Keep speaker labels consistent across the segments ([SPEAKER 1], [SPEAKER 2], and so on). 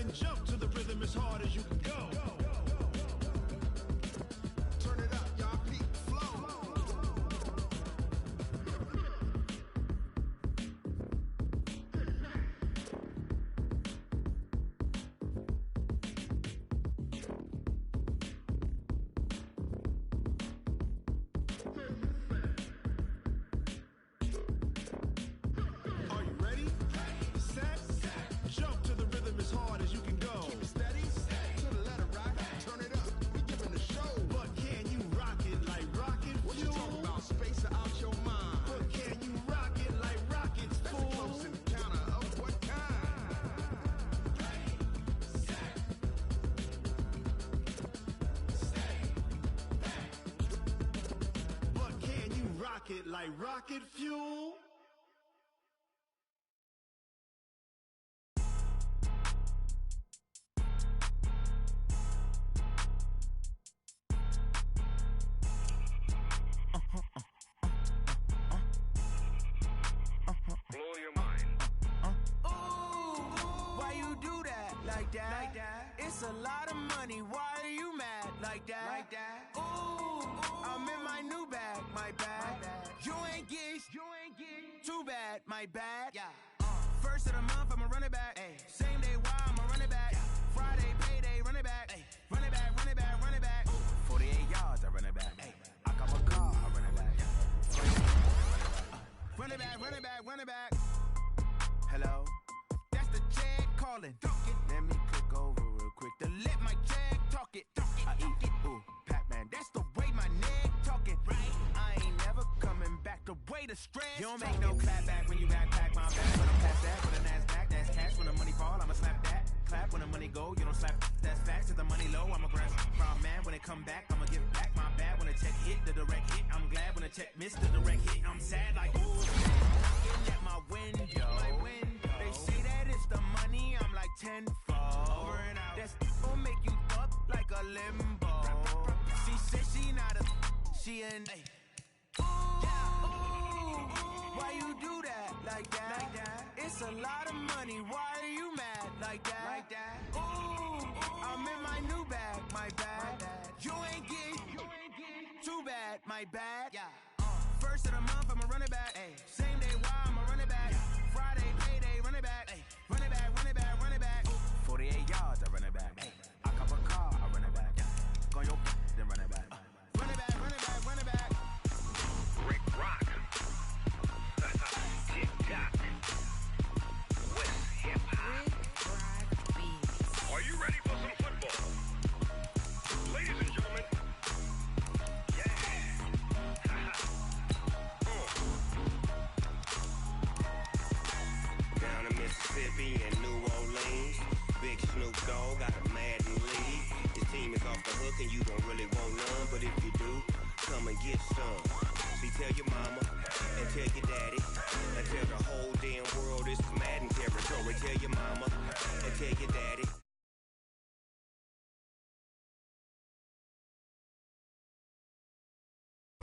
[SPEAKER 1] and jump to the rhythm as hard as you can go. Turn it up, y'all. Peak flow. Are you ready? Set. Jump to the rhythm as hard as you can go. Keep it steady. To the letter right. Turn it up. We giving the show. But can you rock it like rocket fuel? What you talking about? Space out your mind. But can you rock it like rockets, fool? That's a close encounter of what kind? But can you rock it like rocket fuel?
[SPEAKER 2] Blow your mind.
[SPEAKER 3] Why you do that like that? It's a lot of money. Why are you mad like that? Ooh, I'm in my new bag, my bad. You ain't geeks, too bad, my bad. First of the month, I'ma run it back. Same day, why I'ma run it back. Friday, payday, run it back. Run it back, run it back, run it back. 48 yards, I run it back. I got my car, I run it back. Run it back, run it back, run it back. Hello? That's the check calling. Let me click over real quick to let my check talk it. I eat it, ooh, Pac-Man. That's the way my neck talking. Right? I ain't never coming back the way the stress. You don't make no clap back when you backpack my back. When I'm past that, with a NASDAQ, that's cash. When the money fall, I'ma slap that. Clap when the money go, you don't slap. That's facts. If the money low, I'ma grab from man. When it come back, I'ma give back my bad. When the check hit, the direct hit. I'm glad when the check missed the direct hit. I'm sad like ooh. Looking at my window. They say that it's the money. I'm like tenfold. Over and out. That's gon' make you up like a limbo. She said she not a. She an. Why you do that like that? It's a lot of money. Why are you mad like that? Ooh, I'm in my new bag, my bad. You ain't geek, too bad, my bad. First of the month, I'ma run it back. Same day, why I'ma run it back. Friday, payday, run it back. Run it back, run it back, run it back. 48 yards, I run it back. I cop a car, I run it back. Go your then run it back. Run it back, run it back, run it back.
[SPEAKER 2] Rick Rock. TikTok. West Hip Hop. Are you ready for some football? Ladies and gentlemen. Yeah. Down in Mississippi and New Orleans, Big Snoop Dogg got a Madden league. His team is off the hook and you don't really want none, but if you do, come and get some. See, tell your mama and tell your daddy and tell the whole damn world this is Madden territory. Tell your mama and tell your daddy.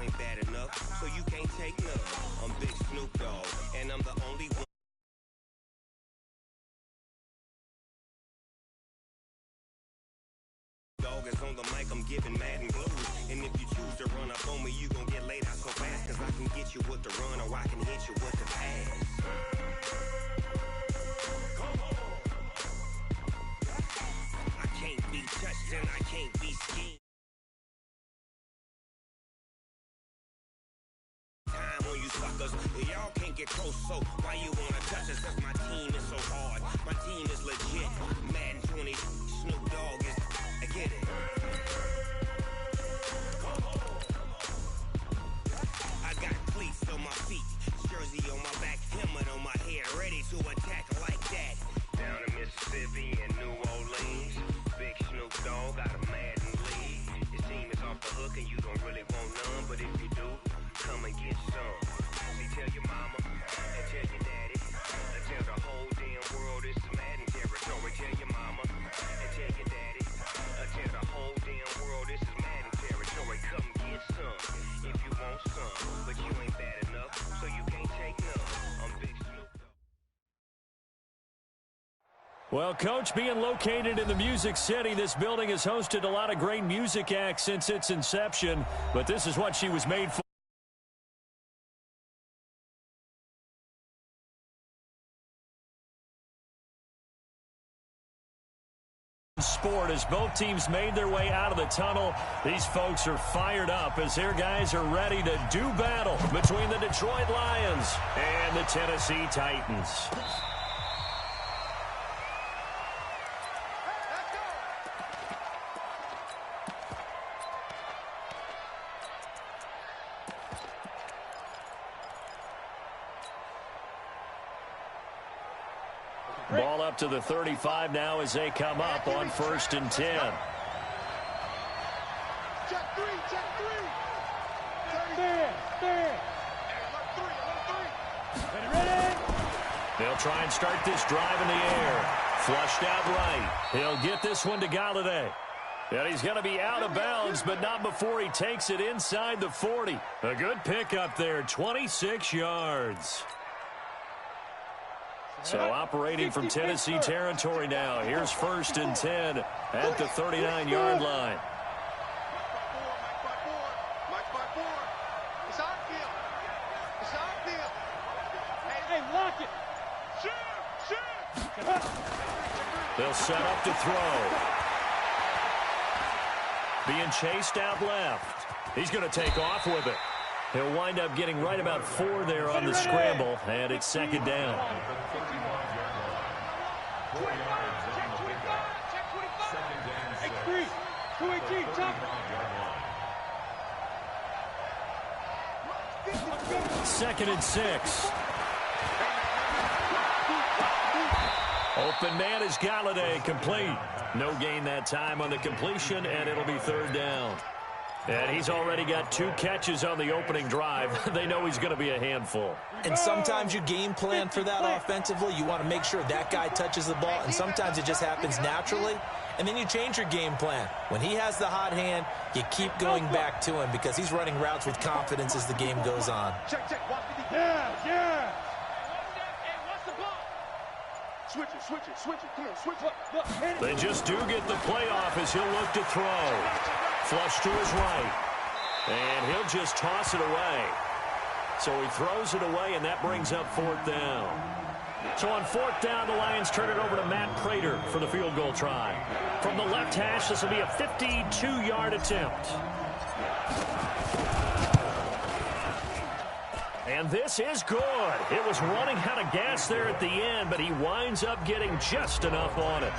[SPEAKER 2] Ain't bad enough, so you can't take none. I'm Big Snoop Dogg, and I'm the only one. Dog is on the mic, I'm giving Madden blues. And if you choose to run up on me, you gon' get laid out so fast. Cause I can get you with the run or I can hit you with the pass. Come on. I can't be touched and I can't be schemed. Time on you suckers, y'all can't get close, so why you wanna touch us? Cause my team is so hard, my team is legit. Madden 20, Snoop Dogg is, I get it. I got cleats on my feet, jersey on my back, helmet on my head, ready to attack like that. Down in Mississippi and New Orleans, Big Snoop Dogg got a Madden league. His team is off the hook and you don't really want none, but if you do, come and get some. See, tell your mama and tell your daddy and tell the
[SPEAKER 4] Well, Coach, being located in the Music City, this building has hosted a lot of great music acts since its inception, but this is what she was made for. Sport as both teams made their way out of the tunnel. These folks are fired up as their guys are ready to do battle between the Detroit Lions and the Tennessee Titans. Ball up to the 35 now as they come up on 1st and 10.
[SPEAKER 1] Check three.
[SPEAKER 4] They'll try and start this drive in the air. Flushed out right. He'll get this one to Galladay. And he's going to be out of bounds, but not before he takes it inside the 40. A good pickup there, 26 yards. So operating from Tennessee territory now. Here's 1st and 10 at the 39-yard line. They'll set up to throw. Being chased out left. He's going to take off with it. He'll wind up getting right about 4 there on the scramble, and it's 2nd down. Second and 6. Open man is Galladay, complete. No gain that time on the completion, and it'll be 3rd down. And he's already got 2 catches on the opening drive. They know he's going to be a handful.
[SPEAKER 5] And sometimes you game plan for that offensively. You want to make sure that guy touches the ball, and sometimes it just happens naturally. And then you change your game plan. When he has the hot hand, you keep going back to him because he's running routes with confidence as the game goes on.
[SPEAKER 1] Check. Yeah. Switch it. Come on, switch it.
[SPEAKER 4] They just do get the playoff as he'll look to throw. Flush to his right. And he'll just toss it away. So he throws it away, and that brings up 4th down. So on 4th down, the Lions turn it over to Matt Prater for the field goal try. From the left hash, this will be a 52-yard attempt. And this is good. It was running out of gas there at the end, but he winds up getting just enough on it.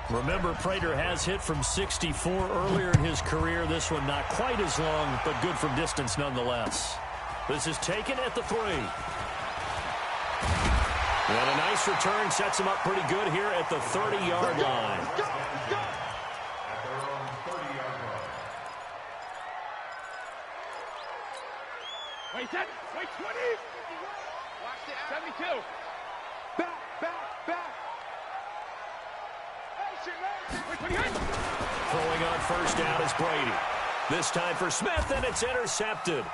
[SPEAKER 4] Remember, Prater has hit from 64 earlier in his career. This one not quite as long, but good from distance nonetheless. This is taken at the 3. And a nice return sets him up pretty good here at the 30-yard line.
[SPEAKER 1] Wait 20. Watch the 72. Back.
[SPEAKER 4] Throwing on 1st down is Brady. This time for Smith, and it's intercepted.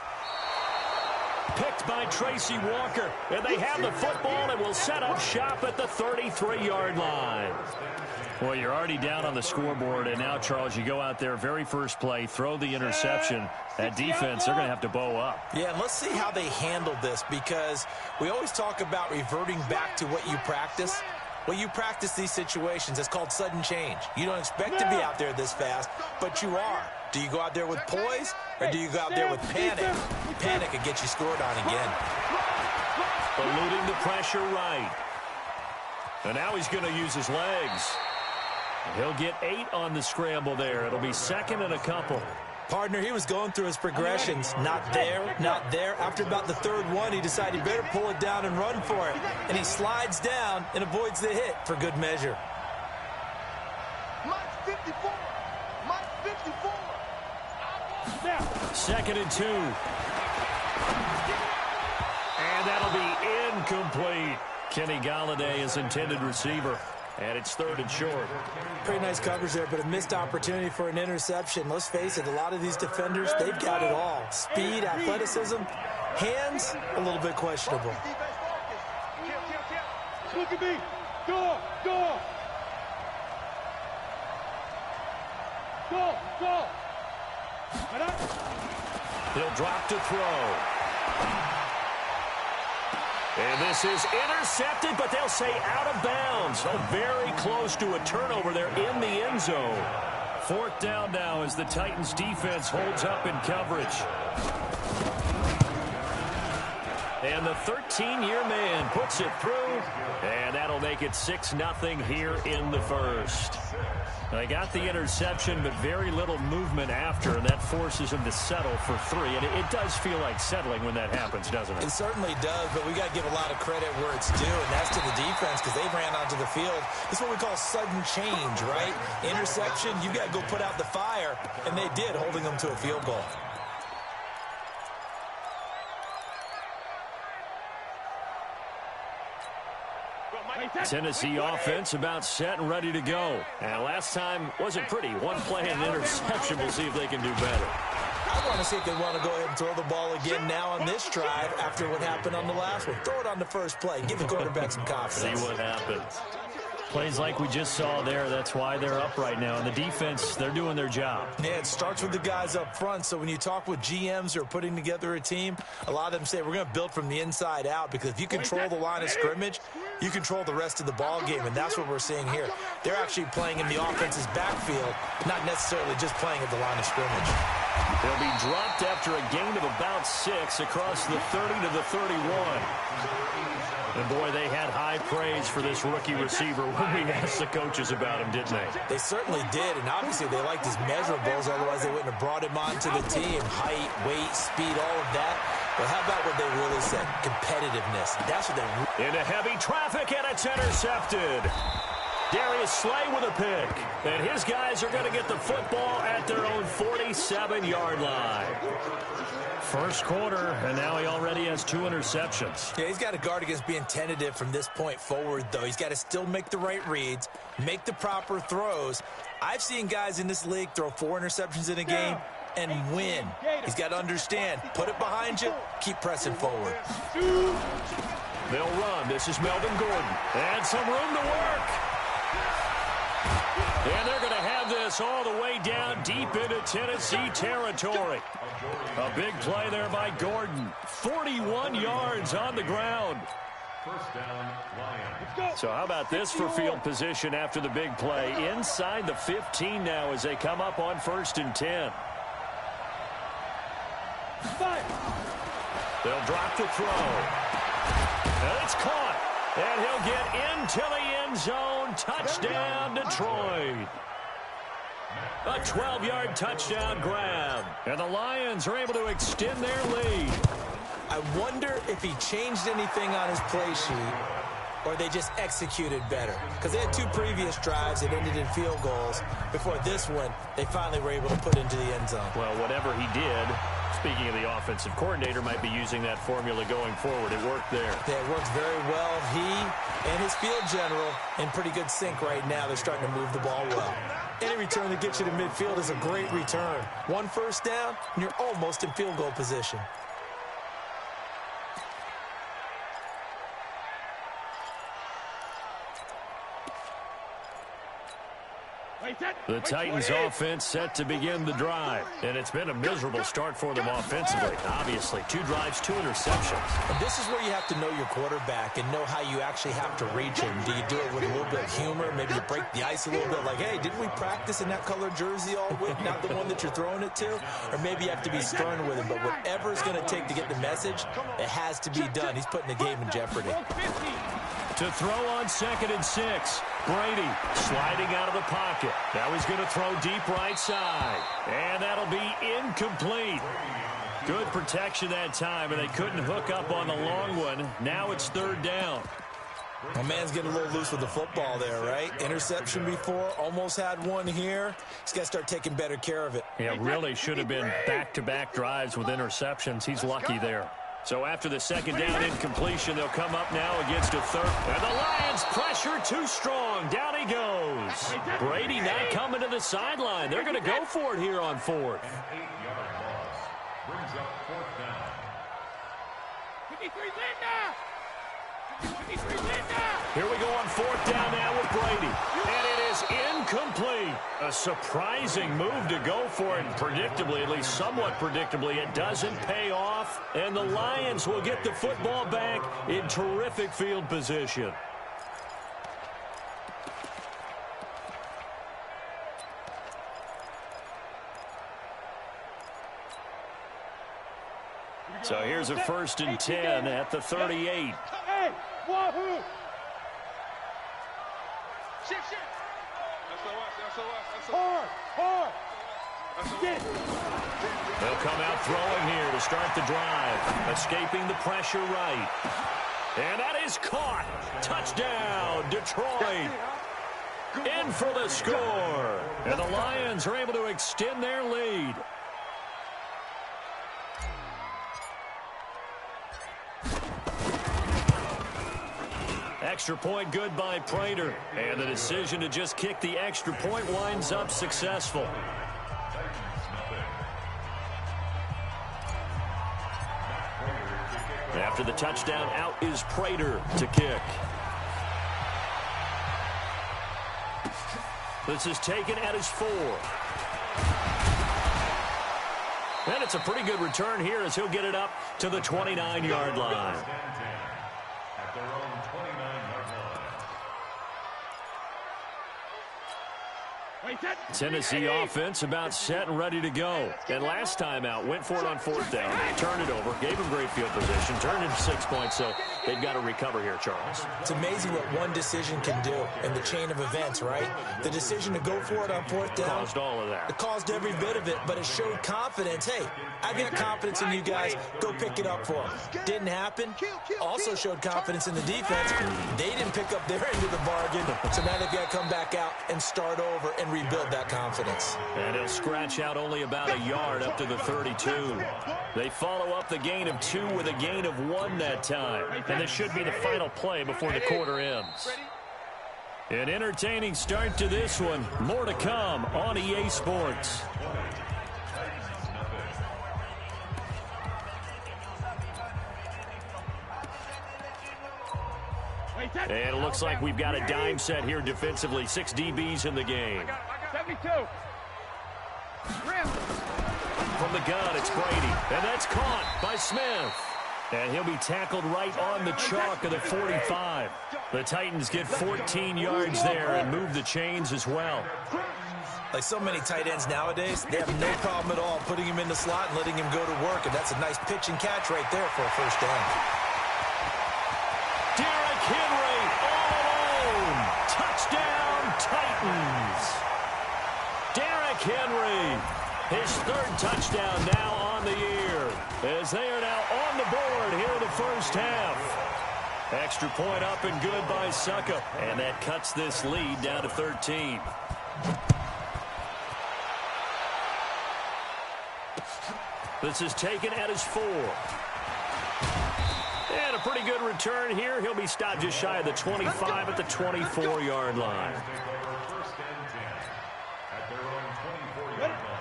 [SPEAKER 4] Picked by Tracy Walker, and they have the football and will set up shop at the 33-yard line. Well, you're already down on the scoreboard, and now, Charles, you go out there, very first play, throw the interception. That defense, they're going to have to bow up.
[SPEAKER 5] Yeah, and let's see how they handled this, because we always talk about reverting back to what you practice. Well, you practice these situations. It's called sudden change. You don't expect to be out there this fast, but you are. Do you go out there with poise, or do you go out there with panic? Panic could get you scored on again.
[SPEAKER 4] Eluding the pressure right. And now he's going to use his legs. He'll get 8 on the scramble there. It'll be 2nd and a couple.
[SPEAKER 5] Partner, he was going through his progressions. Not there. After about the 3rd one, he decided he better pull it down and run for it. And he slides down and avoids the hit for good measure.
[SPEAKER 1] Mike 54.
[SPEAKER 4] 2nd and 2. And that'll be incomplete. Kenny Galladay is intended receiver. And it's 3rd and short.
[SPEAKER 5] Pretty nice coverage there, but a missed opportunity for an interception. Let's face it, a lot of these defenders, they've got it all. Speed, athleticism, hands, a little bit questionable.
[SPEAKER 1] Look at me.
[SPEAKER 6] Go! Go! Go! Go!
[SPEAKER 4] He'll drop to throw. And this is intercepted, but they'll say out of bounds. Oh, very close to a turnover there in the end zone. 4th down now as the Titans defense holds up in coverage. And the 13-year man puts it through, and that'll make it 6-0 here in the first. They got the interception, but very little movement after, and that forces him to settle for 3. And it does feel like settling when that happens, doesn't it?
[SPEAKER 5] It certainly does, but we got to give a lot of credit where it's due, and that's to the defense because they ran onto the field. It's what we call sudden change, right? Interception, you got to go put out the fire, and they did, holding them to a field goal.
[SPEAKER 4] Tennessee offense about set and ready to go. And last time wasn't pretty. One play and an interception. We'll see if they can do better.
[SPEAKER 5] I want to see if they want to go ahead and throw the ball again now on this drive after what happened on the last one. Throw it on the first play. Give the quarterback some confidence.
[SPEAKER 4] See what happens. Plays like we just saw there, that's why they're up right now. And the defense, they're doing their job.
[SPEAKER 5] Yeah, it starts with the guys up front. So when you talk with GMs who are putting together a team, a lot of them say we're going to build from the inside out because if you control the line of scrimmage, you control the rest of the ball game, and that's what we're seeing here. They're actually playing in the offense's backfield, not necessarily just playing at the line of scrimmage.
[SPEAKER 4] They'll be dropped after a gain of about 6 across the 30 to the 31. And, boy, they had high praise for this rookie receiver when we asked the coaches about him, didn't they?
[SPEAKER 5] They certainly did, and obviously they liked his measurables, otherwise they wouldn't have brought him onto the team. Height, weight, speed, all of that. But how about what they really said? Competitiveness. That's what they...
[SPEAKER 4] Into heavy traffic, and it's intercepted. Darius Slay with a pick. And his guys are going to get the football at their own 47-yard line. First quarter, and now he already has 2 interceptions.
[SPEAKER 5] Yeah, he's got to guard against being tentative from this point forward, though. He's got to still make the right reads, make the proper throws. I've seen guys in this league throw 4 interceptions in a game and win. He's got to understand, put it behind you, keep pressing forward.
[SPEAKER 4] They'll run. This is Melvin Gordon. And some room to work. And they're going to have this all the way down deep into Tennessee territory. A big play there by Gordon. 41 yards on the ground.
[SPEAKER 6] First down, Lions.
[SPEAKER 4] So how about this for field position after the big play? Inside the 15 now as they come up on 1st and 10. They'll drop the throw. And it's caught. And he'll get into the end zone. Touchdown, Detroit. A 12-yard touchdown grab. And the Lions are able to extend their lead.
[SPEAKER 5] I wonder if he changed anything on his play sheet or they just executed better. Because they had 2 previous drives that ended in field goals. Before this one, they finally were able to put into the end zone.
[SPEAKER 4] Well, whatever he did, speaking of the offensive coordinator, might be using that formula going forward. It worked there.
[SPEAKER 5] Yeah, it worked very well. He and his field general in pretty good sync right now. They're starting to move the ball well. Any return that gets you to midfield is a great return. 1 first down, and you're almost in field goal position.
[SPEAKER 4] The Titans offense set to begin the drive. And it's been a miserable start for them offensively. Obviously, 2 drives, 2 interceptions.
[SPEAKER 5] And this is where you have to know your quarterback and know how you actually have to reach him. Do you do it with a little bit of humor? Maybe you break the ice a little bit like, hey, didn't we practice in that colored jersey all week? Not the one that you're throwing it to? Or maybe you have to be stern with him. But whatever it's going to take to get the message, it has to be done. He's putting the game in jeopardy.
[SPEAKER 4] To throw on 2nd and 6. Brady sliding out of the pocket. Now he's going to throw deep right side. And that'll be incomplete. Good protection that time, and they couldn't hook up on the long one. Now it's 3rd down.
[SPEAKER 5] My man's getting a little loose with the football there, right? Interception before, almost had one here. He's got to start taking better care of it.
[SPEAKER 4] Yeah, really should have been back-to-back drives with interceptions. He's lucky there. So after the 2nd down incompletion, they'll come up now against a 3rd. And the Lions pressure too strong. Down he goes. Brady not coming to the sideline. They're going to go for it here on 4th.
[SPEAKER 6] An 8-yard loss brings up 4th down.
[SPEAKER 4] Here we go on 4th down now with Brady. And it is incomplete. A surprising move to go for it. Predictably, at least somewhat predictably, it doesn't pay off. And the Lions will get the football back in terrific field position. So here's a 1st and 10 at the 38.
[SPEAKER 6] Hey, wahoo! Shift. Hard.
[SPEAKER 4] They'll come out throwing here to start the drive. Escaping the pressure right. And that is caught. Touchdown, Detroit. In for the score. And the Lions are able to extend their lead. Extra point good by Prater. And the decision to just kick the extra point winds up successful. After the touchdown, out is Prater to kick. This is taken at his 4. And it's a pretty good return here as he'll get it up to the 29-yard line.
[SPEAKER 6] At their own 29-yard line.
[SPEAKER 4] Tennessee offense about set and ready to go. And last time out, went for it on 4th down, turned it over, gave him great field position, turned into 6 points, so they've got to recover here, Charles.
[SPEAKER 5] It's amazing what one decision can do in the chain of events, right? The decision to go for it on 4th down.
[SPEAKER 4] Caused all of that.
[SPEAKER 5] It caused every bit of it, but it showed confidence. Hey, I've got confidence in you guys. Go pick it up for them. Didn't happen. Also showed confidence in the defense. They didn't pick up their end of the bargain, so now they've got to come back out and start over and rebuild that confidence.
[SPEAKER 4] And he'll scratch out only about a yard up to the 32. They follow up the gain of 2 with a gain of 1 that time. And this should be the final play before the quarter ends. An entertaining start to this one. More to come on EA Sports. And it looks like we've got a dime set here defensively. 6 DBs in the game.
[SPEAKER 6] 72.
[SPEAKER 4] From the gun, it's Brady. And that's caught by Smith. And he'll be tackled right on the chalk of the 45. The Titans get 14 yards there and move the chains as well.
[SPEAKER 5] Like so many tight ends nowadays, they have no problem at all putting him in the slot and letting him go to work. And that's a nice pitch and catch right there for a 1st down.
[SPEAKER 4] Derrick Henry all alone. Touchdown, Titans. Derrick Henry, his 3rd touchdown now on the year, as they are now on the board here in the 1st half. Extra point up and good by Suckup, and that cuts this lead down to 13. This is taken at his 4. And a pretty good return here. He'll be stopped just shy of the 25 at the 24-yard line.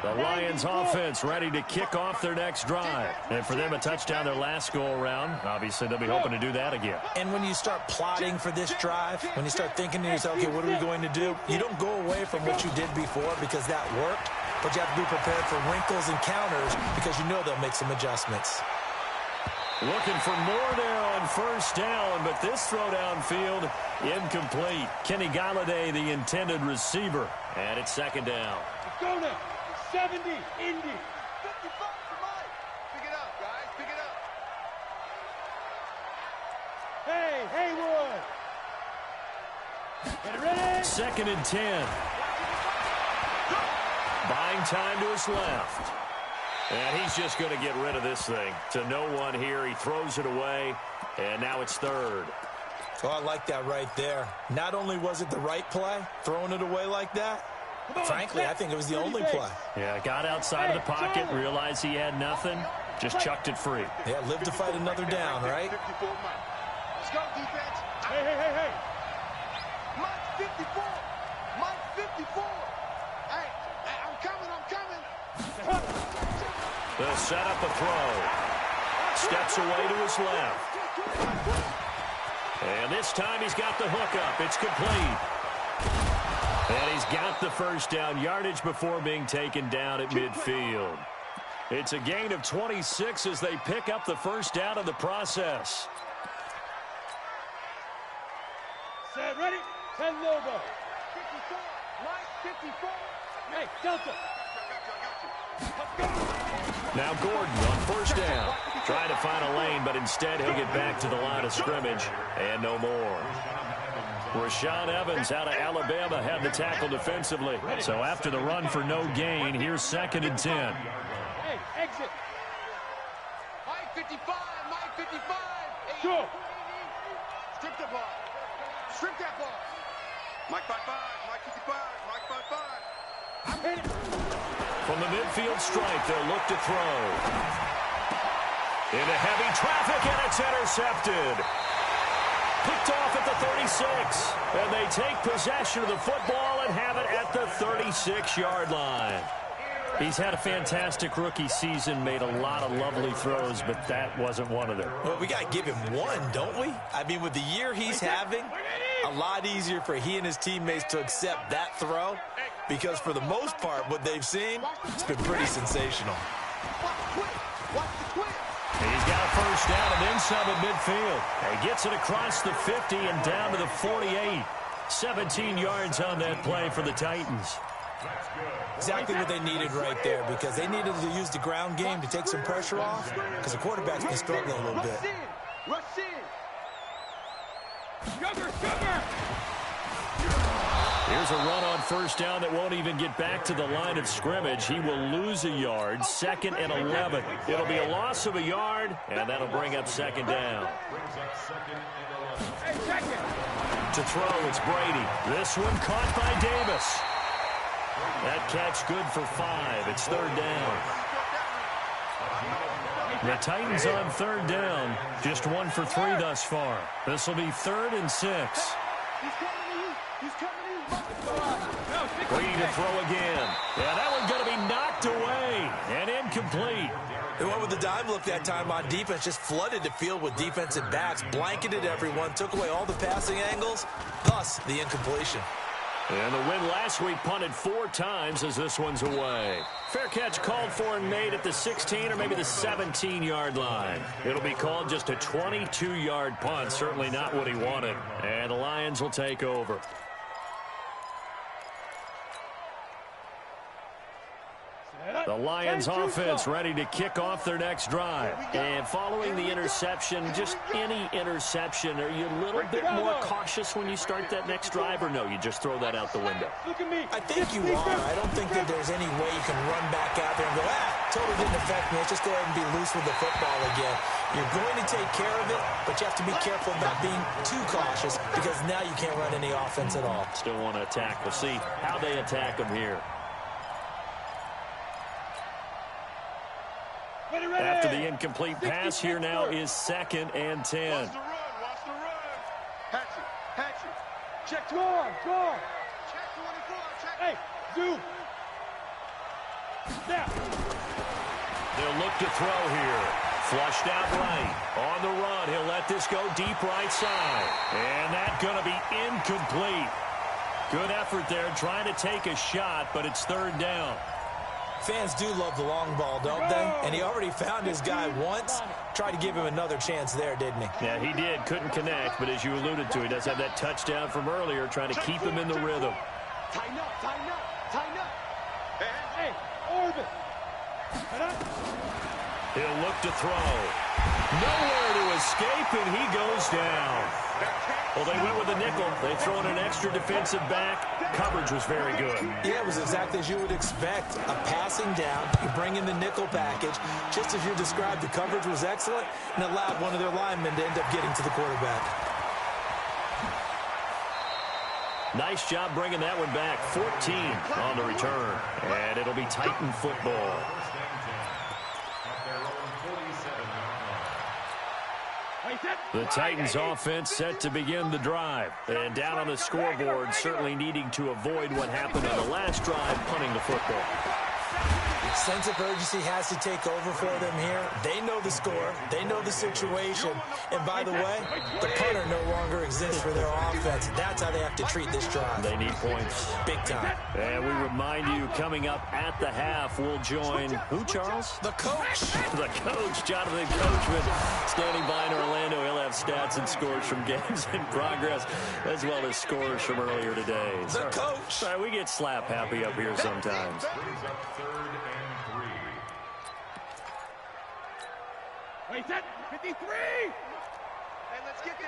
[SPEAKER 4] The Lions offense ready to kick off their next drive. And for them, a touchdown their last go-around. Obviously, they'll be hoping to do that again.
[SPEAKER 5] And when you start plotting for this drive, when you start thinking to yourself, okay, what are we going to do? You don't go away from what you did before because that worked, but you have to be prepared for wrinkles and counters because you know they'll make some adjustments.
[SPEAKER 4] Looking for more there on 1st down, but this throw downfield incomplete. Kenny Galladay, the intended receiver, and it's 2nd down.
[SPEAKER 6] Let's go now. 70, Indy. 55
[SPEAKER 3] for Mike. Pick it up, guys. Pick it up.
[SPEAKER 6] Hey, Haywood. Get it ready.
[SPEAKER 4] 2nd and 10. Buying time to his left. And he's just going to get rid of this thing. To no one here. He throws it away, and now it's 3rd.
[SPEAKER 5] Oh, I like that right there. Not only was it the right play, throwing it away like that, frankly, I think it was the only play.
[SPEAKER 4] Yeah, got outside of the pocket, realized he had nothing, just chucked it free.
[SPEAKER 5] Yeah, live to fight another down, right?
[SPEAKER 3] 54 Mike. Let's go, defense.
[SPEAKER 6] Hey.
[SPEAKER 3] Mike 54. Mike 54. Hey, I'm coming.
[SPEAKER 4] They'll set up a throw. Steps away to his left. And this time he's got the hookup. It's complete. And he's got the first down yardage before being taken down at midfield. It's a gain of 26 as they pick up the first down in the process.
[SPEAKER 6] Set, ready? 10 logo. 54. Mike, 54. Hey, Delta.
[SPEAKER 4] Now Gordon on first down. Trying to find a lane, but instead he'll get back to the line of scrimmage and no more. Rashaan Evans out of Alabama had the tackle defensively. So after the run for no gain, here's 2nd and 10.
[SPEAKER 6] Hey, exit.
[SPEAKER 7] Mike 55, Mike 55.
[SPEAKER 6] Go.
[SPEAKER 7] Strip the ball. Strip that ball. Mike 55, Mike 55, Mike 55.
[SPEAKER 6] I'm hitting.
[SPEAKER 4] From the midfield stripe, they'll look to throw. Into heavy traffic, and it's intercepted. Picked off at the 36. And they take possession of the football and have it at the 36-yard line. He's had a fantastic rookie season, made a lot of lovely throws, but that wasn't one of them.
[SPEAKER 5] Well, we got to give him one, don't we? I mean, with the year he's having, a lot easier for he and his teammates to accept that throw because for the most part, what they've seen, it's been pretty sensational.
[SPEAKER 4] He's got a first down and then some at midfield. He gets it across the 50 and down to the 48. 17 yards on that play for the Titans.
[SPEAKER 5] Exactly what they needed right there because they needed to use the ground game to take some pressure off because the quarterback's been struggling a little bit.
[SPEAKER 6] Rush in. Sugar.
[SPEAKER 4] Here's a run on first down that won't even get back to the line of scrimmage. He will lose a yard. 2nd and 11. It'll be a loss of a yard, and that'll bring up 2nd down.
[SPEAKER 6] Hey, check it.
[SPEAKER 4] To throw, it's Brady. This one caught by Davis. That catch good for 5. It's 3rd down. The Titans on 3rd down. Just 1 for 3 thus far. This will be 3rd and 6.
[SPEAKER 6] He's coming to you. He's coming to you.
[SPEAKER 4] Brady to throw again. Yeah, that one's going to be knocked away and incomplete.
[SPEAKER 5] They went with the dime look that time on defense, just flooded the field with defensive backs, blanketed everyone, took away all the passing angles, thus the incompletion.
[SPEAKER 4] And the win last week punted 4 times as this one's away. Fair catch called for and made at the 16 or maybe the 17-yard line. It'll be called just a 22-yard punt, certainly not what he wanted. And the Lions will take over. The Lions offense ready to kick off their next drive. And following the interception, just any interception, are you a little bit more cautious when you start that next drive, or no, you just throw that out the window?
[SPEAKER 6] Look at me.
[SPEAKER 5] I think you are. I don't think that there's any way you can run back out there and go, totally didn't affect me. Let's just go ahead and be loose with the football again. You're going to take care of it, but you have to be careful about being too cautious because now you can't run any offense at all.
[SPEAKER 4] Still want to attack. We'll see how they attack them here. After the incomplete pass, here now is 2nd and 10.
[SPEAKER 7] Watch the run. Watch the run. Hatchet.
[SPEAKER 6] Check. Go on.
[SPEAKER 7] Check 24. Check.
[SPEAKER 6] Hey, zoom. Snap.
[SPEAKER 4] They'll look to throw here. Flushed out right. On the run, he'll let this go deep right side. And that's going to be incomplete. Good effort there, trying to take a shot, but it's 3rd down.
[SPEAKER 5] Fans do love the long ball, don't they? And he already found his guy once. Tried to give him another chance there, didn't he?
[SPEAKER 4] Yeah, he did. Couldn't connect, but as you alluded to, he does have that touchdown from earlier, trying to keep him in the rhythm.
[SPEAKER 6] Tighten up. Hey, Orbit.
[SPEAKER 4] He'll look to throw. Nowhere to escape, and he goes down. Well, they went with a nickel. They throw in an extra defensive back. Coverage was very good.
[SPEAKER 5] Yeah, it was exactly as you would expect. A passing down, you bring in the nickel package. Just as you described, the coverage was excellent and allowed one of their linemen to end up getting to the quarterback.
[SPEAKER 4] Nice job bringing that one back. 14 on the return. And it'll be Titan football. The Titans offense set to begin the drive. And down on the scoreboard, certainly needing to avoid what happened on the last drive, punting the football.
[SPEAKER 5] Sense of urgency has to take over for them here. They know the score. They know the situation. And by the way, the punter no longer exists for their offense. That's how they have to treat this drive.
[SPEAKER 4] They need points.
[SPEAKER 5] Big time.
[SPEAKER 4] And we remind you, coming up at the half, we'll join who, Charles?
[SPEAKER 5] The coach.
[SPEAKER 4] The coach, Jonathan Coachman, standing by in Orlando. He'll have stats and scores from games in progress, as well as scores from earlier today.
[SPEAKER 5] The coach.
[SPEAKER 4] Sorry, we get slap happy up here sometimes.
[SPEAKER 6] Wait, set. 53.
[SPEAKER 7] Hey, let's get this.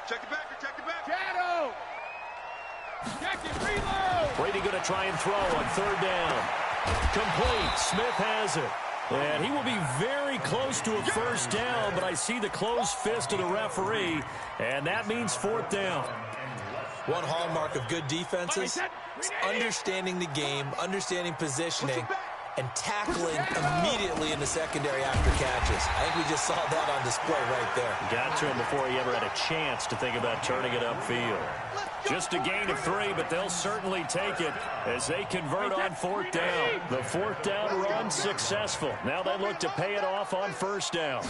[SPEAKER 7] Check the back.
[SPEAKER 6] Shadow. Check it, reload.
[SPEAKER 4] Brady going to try and throw on third down. Complete. Smith has it. And he will be very close to a first down, but I see the closed fist of the referee, and that means fourth down.
[SPEAKER 5] One hallmark of good defenses is understanding the game, understanding positioning, and tackling immediately in the secondary after catches. I think we just saw that on display right there.
[SPEAKER 4] Got to him before he ever had a chance to think about turning it upfield. Just a gain of 3, but they'll certainly take it as they convert on fourth down. The fourth down run successful. Now they look to pay it off on first down.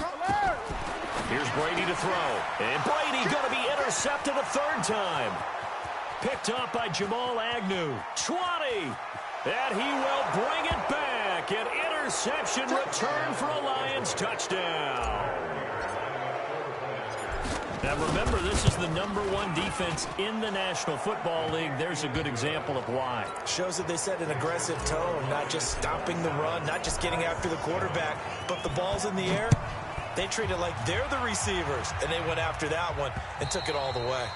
[SPEAKER 4] Here's Brady to throw. And Brady going to be intercepted a third time. Picked up by Jamal Agnew. 20. And he will bring it back. An interception return for a Lions touchdown. Now remember, this is the #1 defense in the National Football League. There's a good example of why.
[SPEAKER 5] Shows that they set an aggressive tone, not just stopping the run, not just getting after the quarterback, but the ball's in the air. They treat it like they're the receivers, and they went after that one and took it all the way.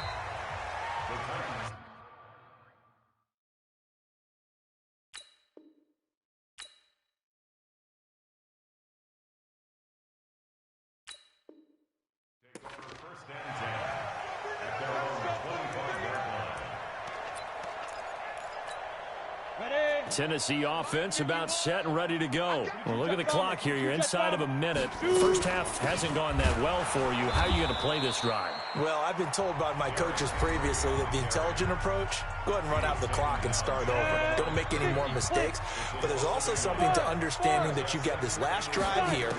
[SPEAKER 4] Tennessee offense about set and ready to go. Well, look at the clock here. You're inside of a minute. First half hasn't gone that well for you. How are you going to play this drive?
[SPEAKER 5] Well, I've been told by my coaches previously that the intelligent approach, go ahead and run out the clock and start over. Don't make any more mistakes. But there's also something to understanding that you've got this last drive here.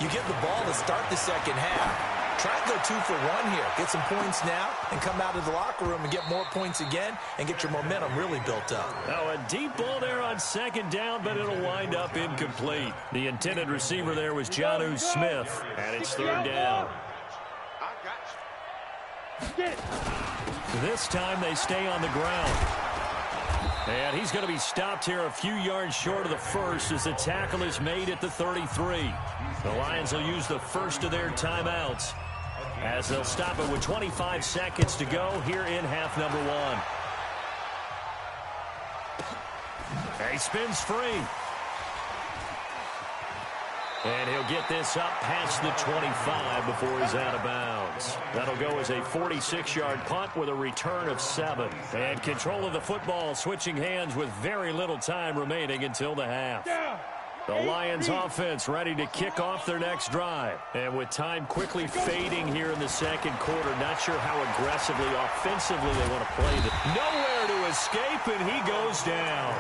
[SPEAKER 5] You get the ball to start the second half. Try and go 2 for 1 here. Get some points now and come out of the locker room and get more points again and get your momentum really built up.
[SPEAKER 4] Oh, a deep ball there on second down, but it'll wind up incomplete. The intended receiver there was Jonnu Smith, and it's third down. This time they stay on the ground. And he's going to be stopped here a few yards short of the first as the tackle is made at the 33. The Lions will use the first of their timeouts as they'll stop it with 25 seconds to go here in half number 1. He spins free. And he'll get this up past the 25 before he's out of bounds. That'll go as a 46-yard punt with a return of 7. And control of the football switching hands with very little time remaining until the half. The Lions offense ready to kick off their next drive. And with time quickly fading here in the second quarter, not sure how aggressively, offensively they want to play this. Nowhere to escape, and he goes down.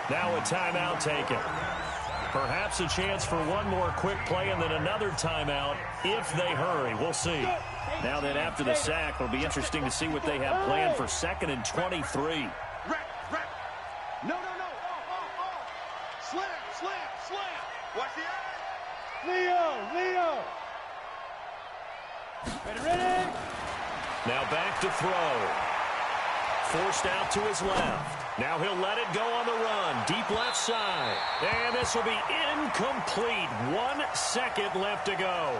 [SPEAKER 4] Now a timeout taken. Perhaps a chance for one more quick play and then another timeout if they hurry. We'll see. Now that after the sack, it'll be interesting to see what they have planned for 2nd and 23.
[SPEAKER 7] No. Slam. Watch the eye.
[SPEAKER 6] Leo. Ready?
[SPEAKER 4] Now back to throw. Forced out to his left. Now he'll let it go on the run. Deep left side. And this will be incomplete. 1 second left to go.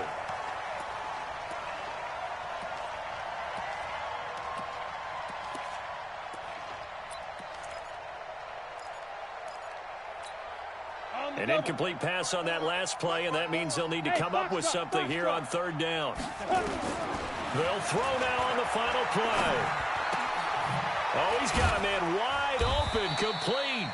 [SPEAKER 4] An incomplete pass on that last play, and that means they'll need to come up with something here on third down. They'll throw now on the final play. Oh, he's got a man wide open, complete.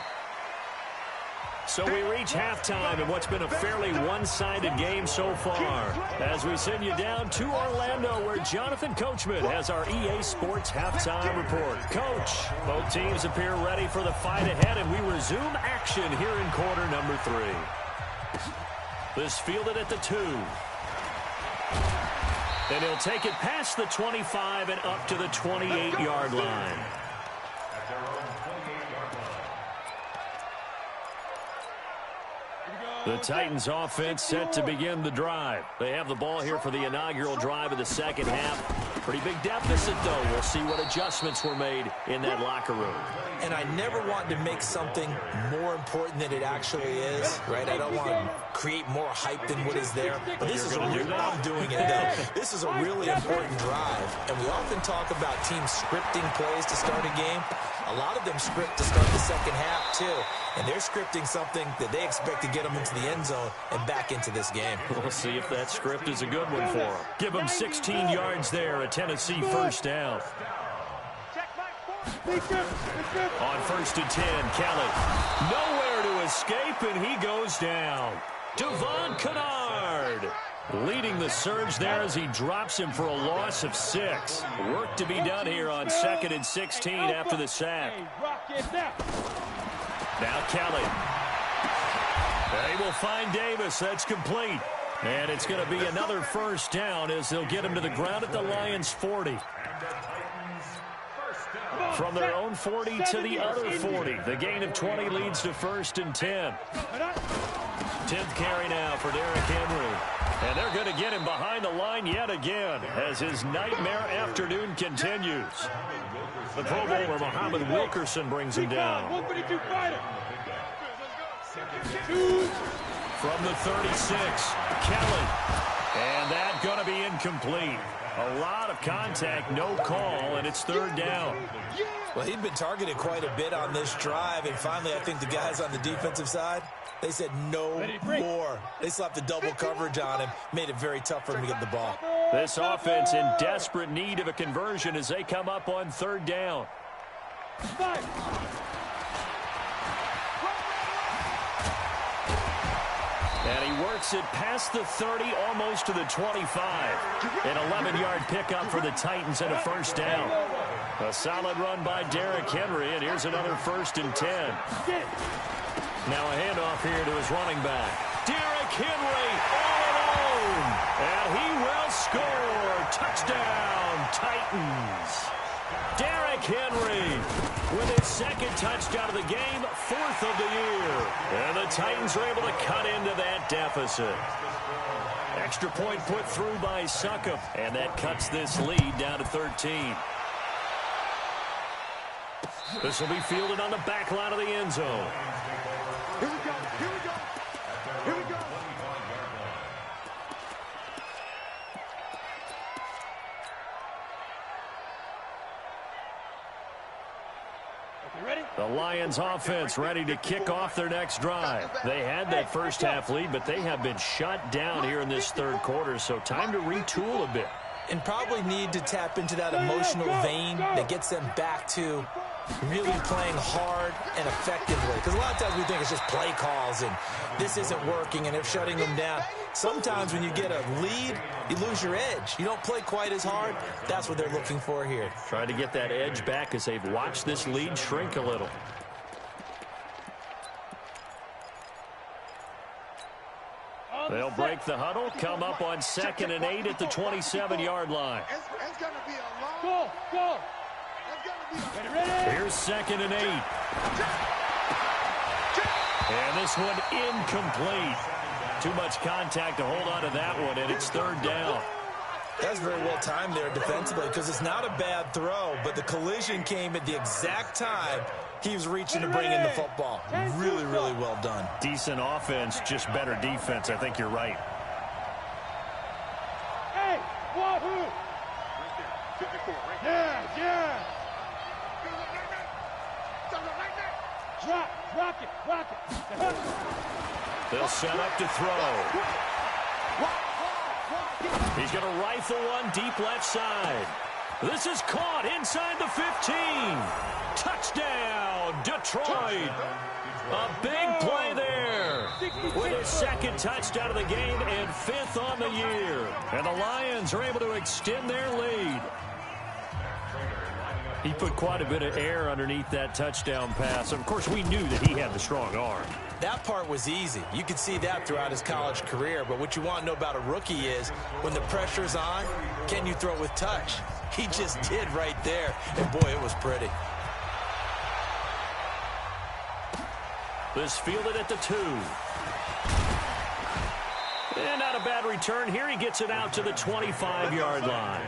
[SPEAKER 4] So we reach halftime in what's been a fairly one-sided game so far. As we send you down to Orlando, where Jonathan Coachman has our EA Sports halftime report. Coach, both teams appear ready for the fight ahead, and we resume action here in quarter number 3. This fielded at the 2. And he'll take it past the 25 and up to the 28-yard line. The Titans offense set to begin the drive. They have the ball here for the inaugural drive of the second half. Pretty big deficit, though. We'll see what adjustments were made in that locker room.
[SPEAKER 5] And I never want to make something more important than it actually is, right? I don't want to create more hype than what is there. But this is I'm doing it, though. This is a really important drive. And we often talk about teams scripting plays to start a game. A lot of them script to start the second half, too. And they're scripting something that they expect to get them into the end zone and back into this game.
[SPEAKER 4] We'll see if that script is a good one for them. Give them 16 yards there, a Tennessee first down. On 1st and 10, Kelly. Nowhere to escape, and he goes down. Devon Kennard leading the surge there as he drops him for a loss of 6. Work to be done here on 2nd and 16 after the sack. Now Kelly. They will find Davis. That's complete. And it's going to be another first down as they'll get him to the ground at the Lions' 40. From their own 40 to the other 40. The gain of 20 leads to 1st and 10. 10th carry now for Derrick Henry. And they're going to get him behind the line yet again as his nightmare afternoon continues. The Pro Bowler, Muhammad Wilkerson, brings him down. From the 36, Kelly. And that going to be incomplete. A lot of contact, no call, and it's 3rd down.
[SPEAKER 5] Well, he'd been targeted quite a bit on this drive, and finally I think the guys on the defensive side, they said no more. They slapped the double coverage on him, made it very tough for him to get the ball.
[SPEAKER 4] This offense in desperate need of a conversion as they come up on 3rd down. And he works it past the 30, almost to the 25. An 11-yard pickup for the Titans and a first down. A solid run by Derrick Henry, and here's another 1st and 10. Now a handoff here to his running back. Derrick Henry all alone, and he will score. Touchdown, Titans. Derrick Henry with his 2nd touchdown of the game, 4th of the year. And the Titans are able to cut into that deficit. Extra point put through by Succop, and that cuts this lead down to 13. This will be fielded on the back line of the end zone.
[SPEAKER 6] Here we go, here we go, here we go.
[SPEAKER 4] The Lions offense ready to kick off their next drive. They had that first half lead, but they have been shut down here in this 3rd quarter, so time to retool a bit.
[SPEAKER 5] And probably need to tap into that emotional vein that gets them back to really playing hard and effectively. Because a lot of times we think it's just play calls and this isn't working and they're shutting them down. Sometimes when you get a lead, you lose your edge. You don't play quite as hard. That's what they're looking for here.
[SPEAKER 4] Trying to get that edge back as they've watched this lead shrink a little. They'll break the huddle, come up on 2nd and 8 at the 27-yard line.
[SPEAKER 7] It's going to be a long...
[SPEAKER 6] Go!
[SPEAKER 4] Here's 2nd and 8. And this one incomplete. Too much contact to hold on to that one, and it's 3rd down.
[SPEAKER 5] That's very well timed there defensively because it's not a bad throw, but the collision came at the exact time he was reaching to bring in the football. Really, really well done.
[SPEAKER 4] Decent offense, just better defense. I think you're right.
[SPEAKER 6] Hey, wahoo! Yeah! Rock it.
[SPEAKER 4] They'll set up to throw. He's going to rifle one deep left side. This is caught inside the 15. Touchdown, Detroit. A big play there with his second touchdown of the game and 5th on the year. And the Lions are able to extend their lead. He put quite a bit of air underneath that touchdown pass. Of course, we knew that he had the strong arm.
[SPEAKER 5] That part was easy. You could see that throughout his college career. But what you want to know about a rookie is when the pressure's on, can you throw with touch? He just did right there. And, boy, it was pretty.
[SPEAKER 4] This fielded at the 2. And not a bad return here. He gets it out to the 25-yard line.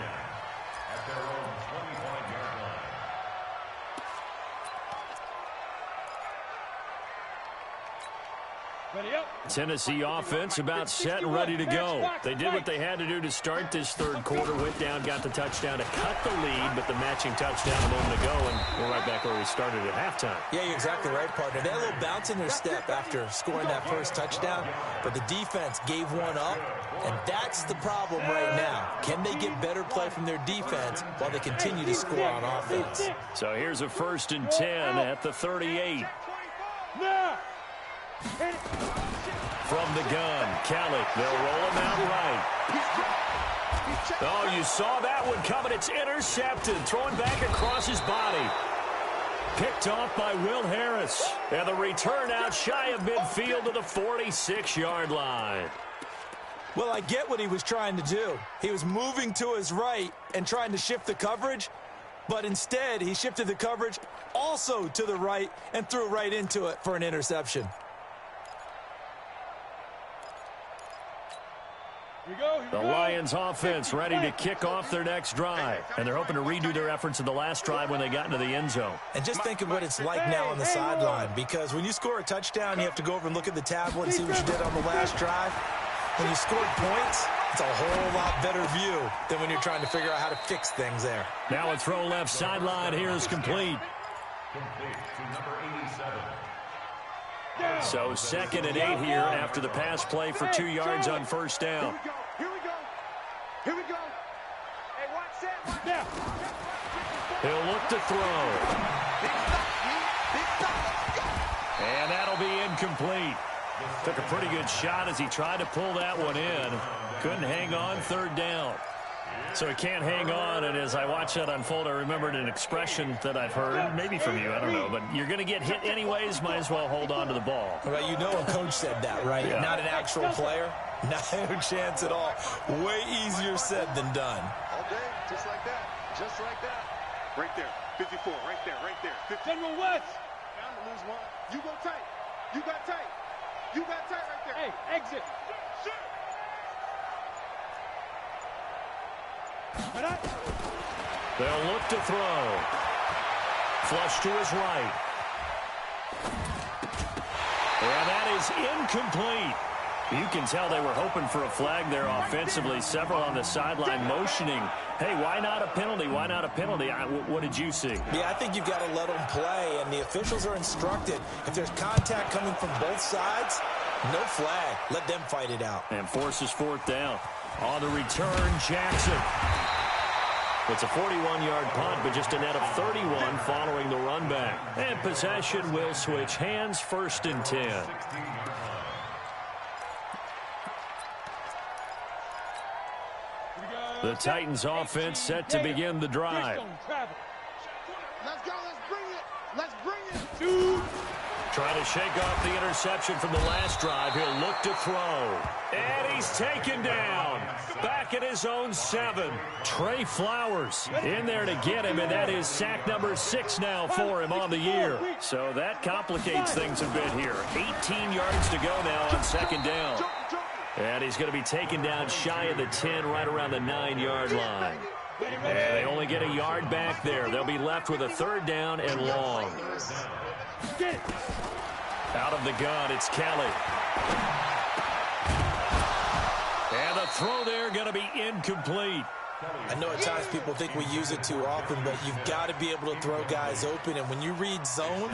[SPEAKER 4] Tennessee offense about set and ready to go. They did what they had to do to start this third quarter. Went down, got the touchdown to cut the lead, but the matching touchdown a moment ago, and we're right back where we started at halftime.
[SPEAKER 5] Yeah, you're exactly right, partner. They had a little bounce in their step after scoring that first touchdown, but the defense gave one up, and that's the problem right now. Can they get better play from their defense while they continue to score on offense?
[SPEAKER 4] So here's a 1st and 10 at the 38. From the gun, Kelly. They'll roll him out right. Oh, you saw that one coming. It's intercepted. Throwing back across his body. Picked off by Will Harris. And the return out shy of midfield to the 46-yard line.
[SPEAKER 5] Well, I get what he was trying to do. He was moving to his right and trying to shift the coverage, but instead he shifted the coverage also to the right and threw right into it for an interception.
[SPEAKER 4] The Lions offense ready to kick off their next drive. And they're hoping to redo their efforts in the last drive when they got into the end zone.
[SPEAKER 5] And just think of what it's like now on the sideline, because when you score a touchdown, you have to go over and look at the tablet and see what you did on the last drive. When you scored points, it's a whole lot better view than when you're trying to figure out how to fix things there.
[SPEAKER 4] Now a throw left sideline here is complete. So 2nd and 8 here after the pass play for 2 yards on 1st down.
[SPEAKER 6] Here we go. Here we go. Hey, watch that. Now.
[SPEAKER 4] He'll look to throw. And that'll be incomplete. Took a pretty good shot as he tried to pull that one in. Couldn't hang on 3rd down. So he can't hang on, and as I watch that unfold, I remembered an expression that I've heard, maybe from you, I don't know, but you're going to get hit anyways, might as well hold on to the ball.
[SPEAKER 5] Well, you know a coach said that, right?
[SPEAKER 4] Yeah.
[SPEAKER 5] Not an actual player. No chance at all. Way easier said than done.
[SPEAKER 7] All day, just like that. Just like that. Right there. 54, right there, right there. 50.
[SPEAKER 6] General West.
[SPEAKER 7] Down to lose one. You go tight. You got tight. You got tight right there.
[SPEAKER 6] Hey, exit. Shoot.
[SPEAKER 4] They'll look to throw. Flush to his right. And that is incomplete. You can tell they were hoping for a flag there offensively. Several on the sideline motioning, hey, why not a penalty? Why not a penalty? What did you see?
[SPEAKER 5] Yeah, I think you've got to let them play, and the officials are instructed. If there's contact coming from both sides, no flag. Let them fight it out.
[SPEAKER 4] And forces 4th down. On the return, Jackson. It's a 41-yard punt, but just a net of 31 following the run back. And possession will switch hands, 1st and 10. The Titans offense set to begin the drive.
[SPEAKER 7] Let's go. Let's bring it. Let's bring it.
[SPEAKER 6] Dude.
[SPEAKER 4] Trying to shake off the interception from the last drive. He'll look to throw. And he's taken down. Back at his own 7. Trey Flowers in there to get him, and that is sack number 6 now for him on the year. So that complicates things a bit here. 18 yards to go now on 2nd down. And he's going to be taken down shy of the 10, right around the 9-yard line. And they only get a yard back there. They'll be left with a 3rd down and long. Out of the gun, it's Kelly. And the throw there going to be incomplete.
[SPEAKER 5] I know at times people think we use it too often, but you've got to be able to throw guys open. And when you read zone,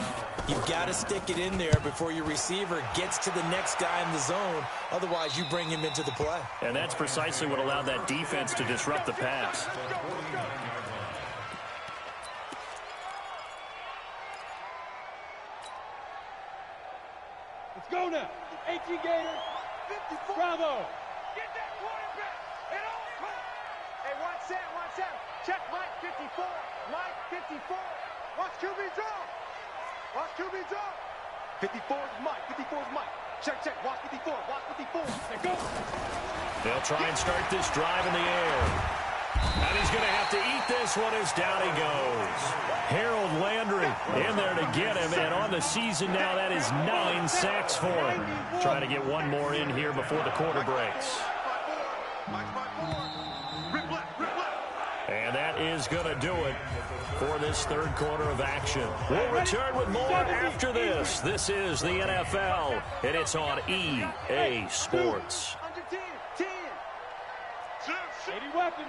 [SPEAKER 5] you've got to stick it in there before your receiver gets to the next guy in the zone. Otherwise, you bring him into the play.
[SPEAKER 4] And that's precisely what allowed that defense to disrupt the pass.
[SPEAKER 6] Let's go now. 18 Gator. 54. Bravo.
[SPEAKER 7] Get that quarterback. It all comes. Hey, watch that, watch that. Check Mike 54. Mike 54. Watch QB draw. Watch QB draw. 54 is Mike. 54 is Mike. Check, check. Watch 54. Watch 54.
[SPEAKER 6] Let's go.
[SPEAKER 4] They'll try and start this drive in the air. And he's going to have to eat this one as down he goes. Harold Landry in there to get him. And on the season now, that is 9 sacks for him. Trying to get one more in here before the quarter breaks. And that is going to do it for this third quarter of action. We'll return with more after this. This is the NFL, and it's on EA Sports.
[SPEAKER 6] 80 weapons.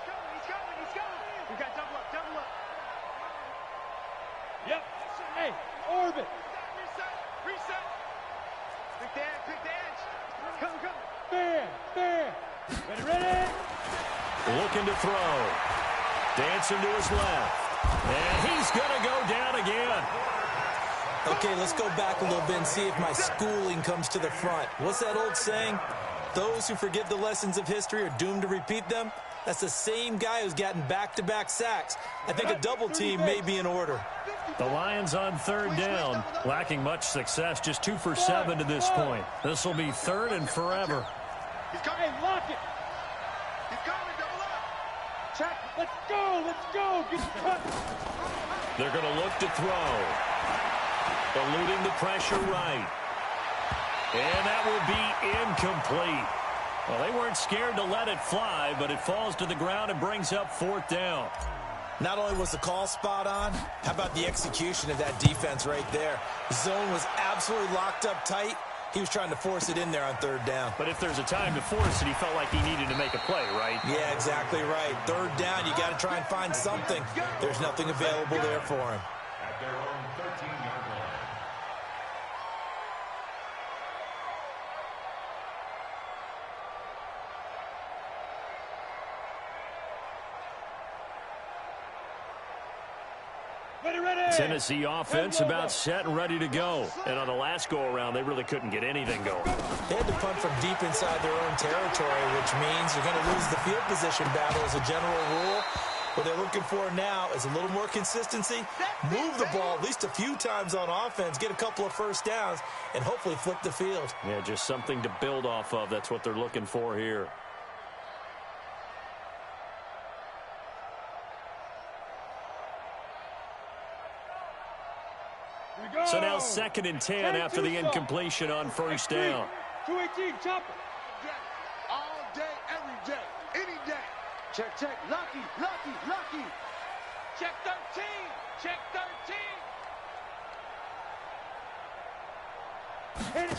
[SPEAKER 7] He's going. We got double up.
[SPEAKER 6] Yep. Hey, orbit.
[SPEAKER 7] Reset. Pick the edge. Come.
[SPEAKER 6] Bam. Ready.
[SPEAKER 4] Looking to throw. Dancing to his left. And he's going to go down again.
[SPEAKER 5] Okay, let's go back a little bit and see if my schooling comes to the front. What's that old saying? Those who forget the lessons of history are doomed to repeat them. That's the same guy who's gotten back-to-back sacks. I think a double team may be in order.
[SPEAKER 4] The Lions on third down, lacking much success, just 2 for 7 to this point. This will be third and forever.
[SPEAKER 6] Hey, lock it.
[SPEAKER 7] He's coming, double up.
[SPEAKER 6] Check. Let's go. Get cut.
[SPEAKER 4] They're going to look to throw. Eluding the pressure right. And that will be incomplete. Well, they weren't scared to let it fly, but it falls to the ground and brings up fourth down.
[SPEAKER 5] Not only was the call spot on, how about the execution of that defense right there? The zone was absolutely locked up tight. He was trying to force it in there on third down.
[SPEAKER 4] But if there's a time to force it, he felt like he needed to make a play, right?
[SPEAKER 5] Yeah, exactly right. Third down, you got to try and find something. There's nothing available there for him.
[SPEAKER 8] At their own 13-yard line.
[SPEAKER 4] Tennessee offense about set and ready to go. And on the last go-around, they really couldn't get anything going.
[SPEAKER 5] They had to punt from deep inside their own territory, which means you're going to lose the field position battle as a general rule. What they're looking for now is a little more consistency, move the ball at least a few times on offense, get a couple of first downs, and hopefully flip the field.
[SPEAKER 4] Yeah, just something to build off of. That's what they're looking for here. So now 2nd and 10 after the incompletion on first down.
[SPEAKER 6] 218, chopper.
[SPEAKER 7] All day, every day, any day. Check. Lucky. Check 13.
[SPEAKER 6] Hit it.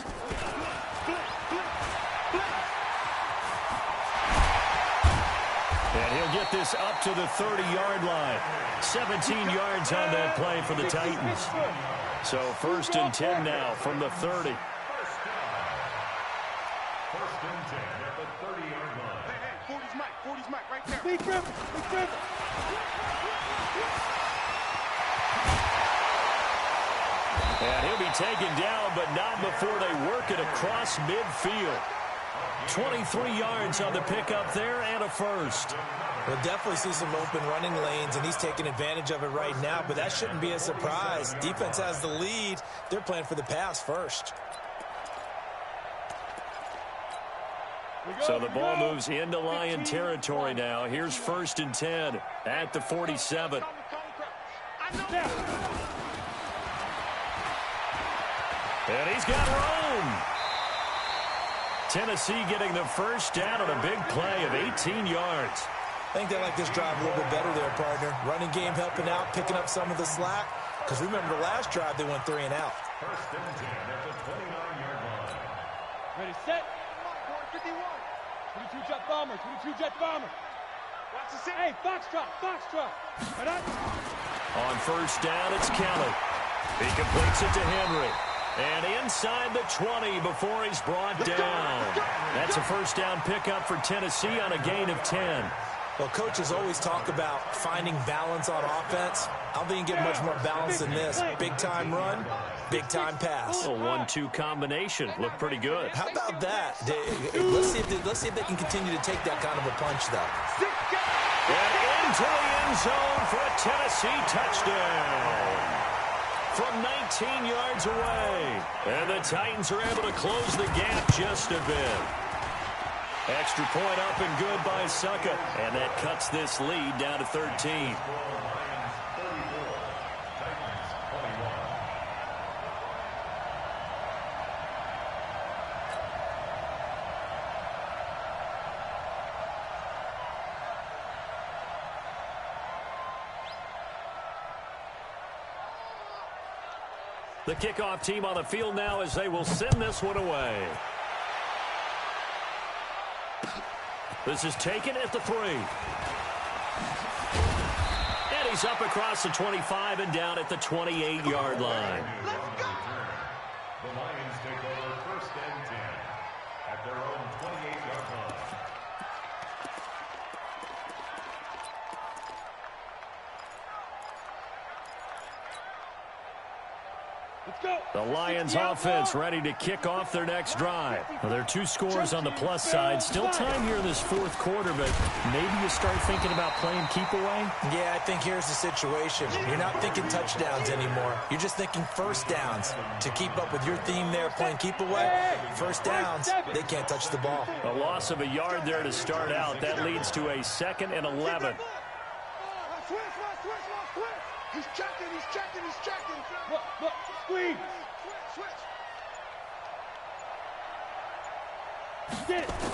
[SPEAKER 4] And he'll get this up to the 30-yard line. 17 yards on that play for the Titans. So 1st and 10 now from the 30.
[SPEAKER 8] 1st and 10 at the 30-yard line.
[SPEAKER 7] Hey, 40's Mike right there.
[SPEAKER 6] Big trip.
[SPEAKER 4] And he'll be taken down, but not before they work it across midfield. 23 yards on the pickup there and a first.
[SPEAKER 5] We'll definitely see some open running lanes, and he's taking advantage of it right now, but that shouldn't be a surprise. Defense has the lead. They're playing for the pass first.
[SPEAKER 4] So the ball moves into Lion territory now. Here's 1st and 10 at the 47. And he's got room. Tennessee getting the first down on a big play of 18 yards.
[SPEAKER 5] I think they like this drive a little bit better there, partner. Running game helping out, picking up some of the slack. Because remember the last drive, they went 3 and out.
[SPEAKER 8] 1st and 10 at the 29-yard line.
[SPEAKER 6] Ready, set. 22 jet bomber.
[SPEAKER 7] Watch the set.
[SPEAKER 6] Hey, Foxtrot. Right on.
[SPEAKER 4] On first down, it's Kelly. He completes it to Henry. And inside the 20 before he's brought down. That's a first down pickup for Tennessee on a gain of 10.
[SPEAKER 5] Well, coaches always talk about finding balance on offense. I don't think you can get much more balance than this. Big-time run, big-time pass.
[SPEAKER 4] A 1-2 combination. Looked pretty good.
[SPEAKER 5] How about that? Let's see if they can continue to take that kind of a punch, though.
[SPEAKER 4] And into the end zone for a Tennessee touchdown from 19 yards away. And the Titans are able to close the gap just a bit. Extra point up and good by Succa. And that cuts this lead down to 13. The kickoff team on the field now as they will send this one away. This is taken at the 3. And he's up across the 25 and down at the 28-yard line.
[SPEAKER 8] The Lions take over 1st and 10 at their own 28-yard line.
[SPEAKER 4] The Lions offense ready to kick off their next drive. Well, there are 2 scores on the plus side. Still time here in this 4th quarter, but maybe you start thinking about playing keep away?
[SPEAKER 5] Yeah, I think here's the situation. You're not thinking touchdowns anymore. You're just thinking first downs. To keep up with your theme there, playing keep away, first downs, they can't touch the ball.
[SPEAKER 4] A loss of a yard there to start out. That leads to a 2nd and 11.
[SPEAKER 7] He's checking.
[SPEAKER 6] Look, squeeze.
[SPEAKER 7] Switch.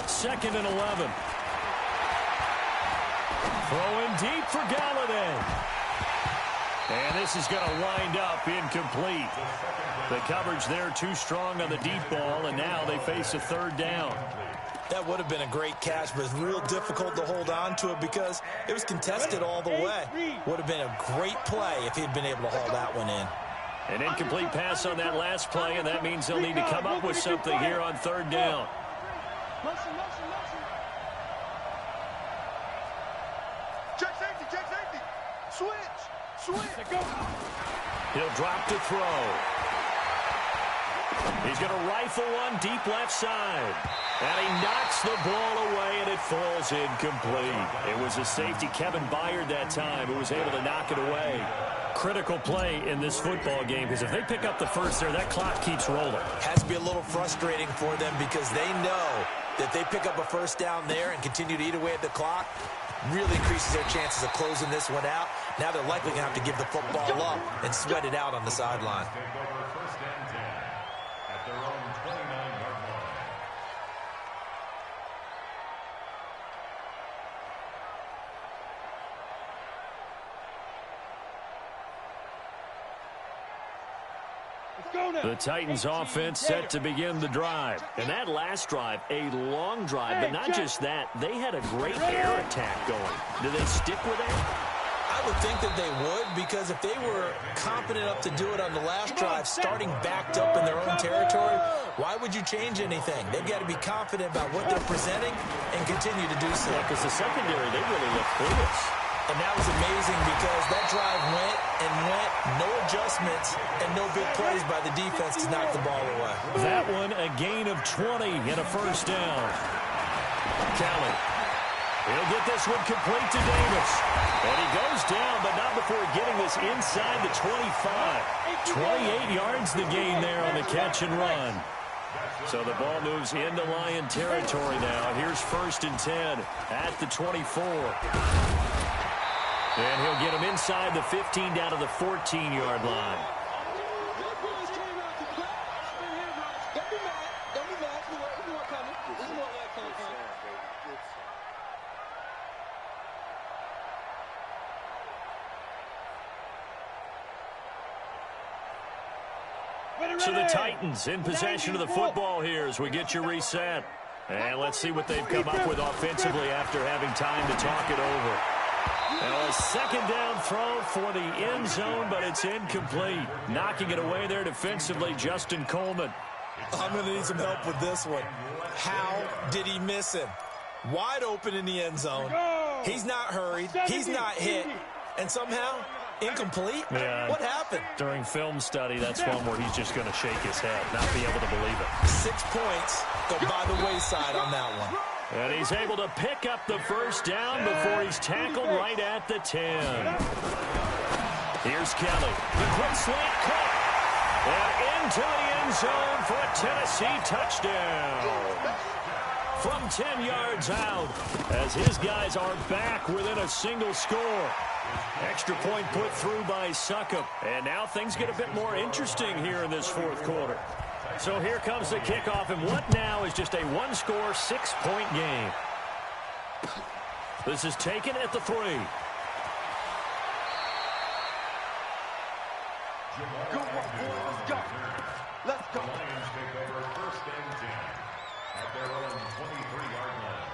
[SPEAKER 4] 2nd and 11. Throwing deep for Galladay. And this is going to wind up incomplete. The coverage there too strong on the deep ball, and now they face a 3rd down.
[SPEAKER 5] That would have been a great catch, but it's real difficult to hold on to it because it was contested all the way. Would have been a great play if he'd been able to haul that one in.
[SPEAKER 4] An incomplete pass on that last play, and that means they'll need to come up with something here on 3rd down.
[SPEAKER 7] Motion. Check safety. Switch.
[SPEAKER 4] He'll drop to throw. He's going to rifle one deep left side. And he knocks the ball away, and it falls incomplete. It was a safety, Kevin Byard, that time, who was able to knock it away. Critical play in this football game, because if they pick up the first there, that clock keeps rolling.
[SPEAKER 5] Has to be a little frustrating for them because they know that they pick up a first down there and continue to eat away at the clock, really increases their chances of closing this one out. Now they're likely going to have to give the football up and sweat it out on the sideline.
[SPEAKER 8] Take over 1st and 10 at their own 29-yard line.
[SPEAKER 4] The Titans offense set to begin the drive. And that last drive, a long drive, but not just that. They had a great air attack going. Do they stick with that?
[SPEAKER 5] I would think that they would, because if they were confident enough to do it on the last drive, starting backed up in their own territory, why would you change anything? They've got to be confident about what they're presenting and continue to do so.
[SPEAKER 4] Because the secondary, they really look clueless.
[SPEAKER 5] And that was amazing because that drive went, no adjustments, and no big plays by the defense to knock the ball away.
[SPEAKER 4] That one, a gain of 20 and a first down. Kelly. He'll get this one complete to Davis. And he goes down, but not before getting this inside the 25. 28 yards the gain there on the catch and run. So the ball moves into Lion territory now. Here's 1st and 10 at the 24. And he'll get him inside the 15 down to the 14-yard line. So the Titans in possession of the football here as we get you reset. And let's see what they've come up with offensively after having time to talk it over. Now a 2nd down throw for the end zone, but it's incomplete. Knocking it away there defensively, Justin Coleman.
[SPEAKER 5] I'm going to need some help with this one. How did he miss him? Wide open in the end zone. He's not hurried. He's not hit. And somehow, incomplete?
[SPEAKER 4] Yeah.
[SPEAKER 5] What happened?
[SPEAKER 4] During film study, that's one where he's just going to shake his head, not be able to believe it.
[SPEAKER 5] 6 points go by the wayside on that one.
[SPEAKER 4] And he's able to pick up the first down before he's tackled right at the 10. Here's Kelly. The quick slant cut. And into the end zone for a Tennessee touchdown. From 10 yards out, as his guys are back within a single score. Extra point put through by Succop. And now things get a bit more interesting here in this fourth quarter. So here comes the kickoff, and what now is just a one-score, 6-point game. This is taken at the 3.
[SPEAKER 7] Good work, boys. Let's go. Let's go.
[SPEAKER 8] The Lions take over first and 10 at their own 23-yard line.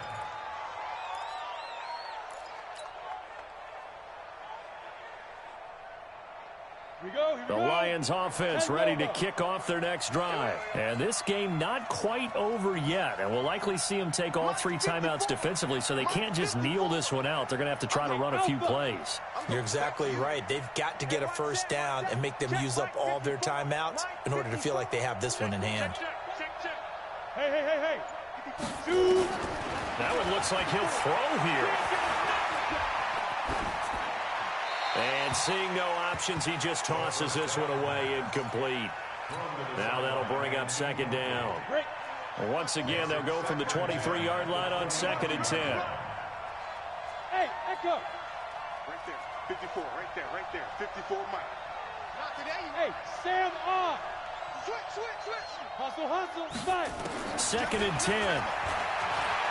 [SPEAKER 4] The Lions offense ready to kick off their next drive. And this game not quite over yet. And we'll likely see them take all 3 timeouts defensively, so they can't just kneel this one out. They're going to have to try to run a few plays.
[SPEAKER 5] You're exactly right. They've got to get a first down and make them use up all their timeouts in order to feel like they have this one in hand.
[SPEAKER 6] Hey.
[SPEAKER 4] That one looks like he'll throw here. And seeing no options, he just tosses this one away incomplete. Now that'll bring up second down. Once again, they'll go from the 23-yard line on 2nd and 10.
[SPEAKER 6] Hey, echo.
[SPEAKER 7] Right there. 54, right there. 54, Mike.
[SPEAKER 6] Hey, Sam off. Switch. Hustle. Fight.
[SPEAKER 4] 2nd and 10.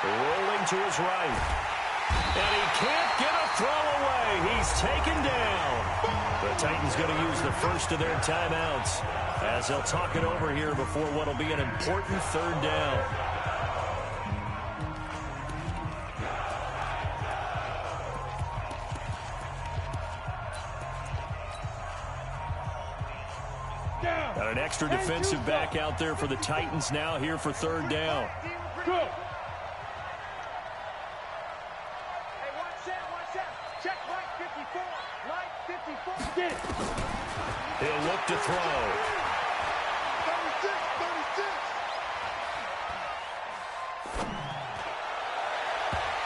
[SPEAKER 4] Rolling to his right. And he can't get a throw away. He's taken down. The Titans going to use the first of their timeouts as they'll talk it over here before what will be an important 3rd down. Got an extra defensive back out there for the Titans now here for 3rd down.
[SPEAKER 6] Go.
[SPEAKER 4] He'll look to throw.
[SPEAKER 7] 36.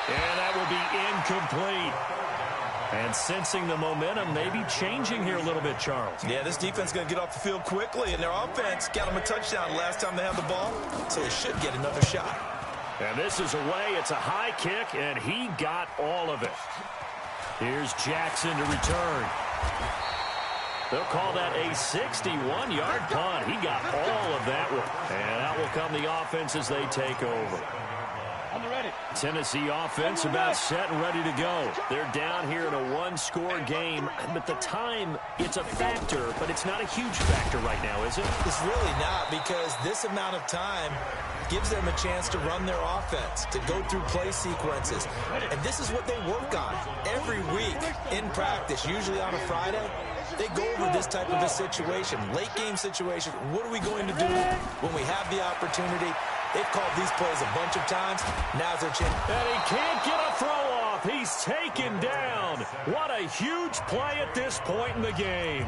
[SPEAKER 4] And that will be incomplete. And sensing the momentum maybe changing here a little bit, Charles.
[SPEAKER 5] Yeah, this defense is going to get off the field quickly, and their offense got them a touchdown last time they had the ball, so they should get another shot.
[SPEAKER 4] And this is away. It's a high kick, and he got all of it. Here's Jackson to return. They'll call that a 61-yard punt. He got all of that one. And out will come the offense as they take over.
[SPEAKER 6] I'm ready.
[SPEAKER 4] Tennessee offense about set and ready to go. They're down here in a one-score game. But the time, it's a factor, but it's not a huge factor right now, is it?
[SPEAKER 5] It's really not, because this amount of time gives them a chance to run their offense, to go through play sequences. And this is what they work on every week in practice, usually on a Friday. They go over this type of a situation, late game situation. What are we going to do when we have the opportunity? They've called these plays a bunch of times. Now's their chance.
[SPEAKER 4] And he can't get a throw off. He's taken down. What a huge play at this point in the game.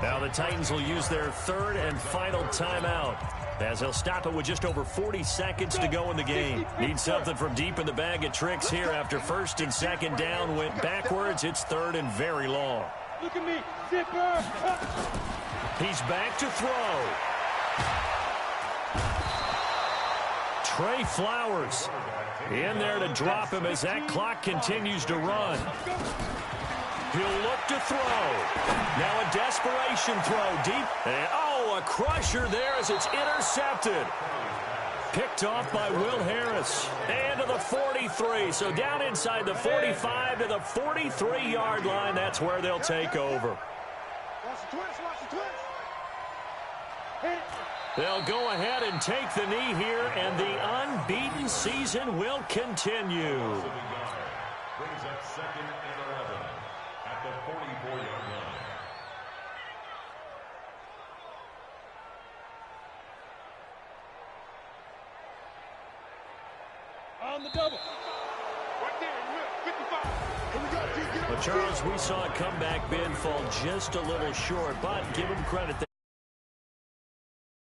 [SPEAKER 4] Now the Titans will use their 3rd and final timeout, as they'll stop it with just over 40 seconds to go in the game. Need something from deep in the bag of tricks here after 1st and 2nd down went backwards. It's 3rd and very long.
[SPEAKER 6] Look at me, zipper.
[SPEAKER 4] He's back to throw. Trey Flowers in there to drop him as that clock continues to run. He'll look to throw. Now a desperation throw deep. And, a crusher there as it's intercepted. Picked off by Will Harris. And to the 43. So down inside the 45 to the 43-yard line. That's where they'll take over.
[SPEAKER 7] Watch the twist.
[SPEAKER 4] They'll go ahead and take the knee here, and the unbeaten season will continue.
[SPEAKER 8] Brings up 2nd and 11 at the 44-yard line.
[SPEAKER 6] On the double.
[SPEAKER 4] Well, Charles, we saw a comeback bid fall just a little short, but give him credit.